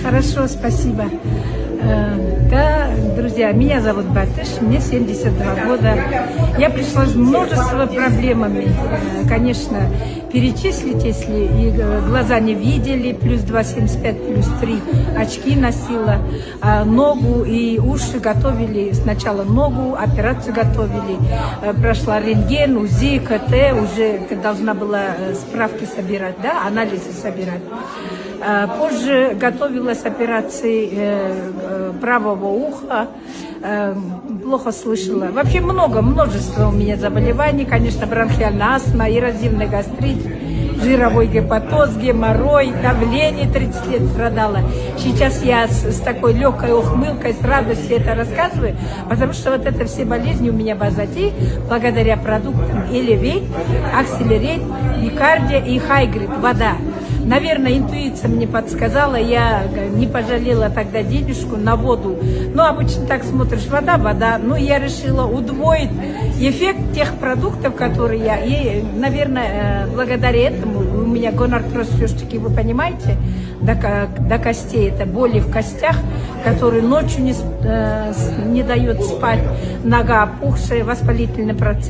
Хорошо, спасибо. Да, друзья, меня зовут Батыш, мне 72 года. Я пришла с множеством проблемами. Конечно, перечислить, если и глаза не видели, плюс 2,75, плюс 3 очки носила, ногу и уши готовили, сначала ногу, операцию готовили, прошла рентген, УЗИ, КТ, уже должна была справки собирать, да, анализы собирать. Позже готовилась операции правого уха, плохо слышала. Вообще множество у меня заболеваний, конечно, бронхиальная астма, эрозивный гастрит, жировой гепатоз, геморрой, давление 30 лет страдала. Сейчас я с такой легкой ухмылкой, с радостью это рассказываю, потому что вот это все болезни у меня позади, благодаря продуктам Elevate, Accelerate, Бикардия и Хайгрид, вода. Наверное, интуиция мне подсказала, я не пожалела тогда денежку на воду. Ну, обычно так смотришь, вода. Ну, я решила удвоить эффект тех продуктов, которые я... И, наверное, благодаря этому у меня гонартроз все-таки, вы понимаете, до костей. Это боли в костях, которые ночью не дают спать, нога опухшая, воспалительный процесс.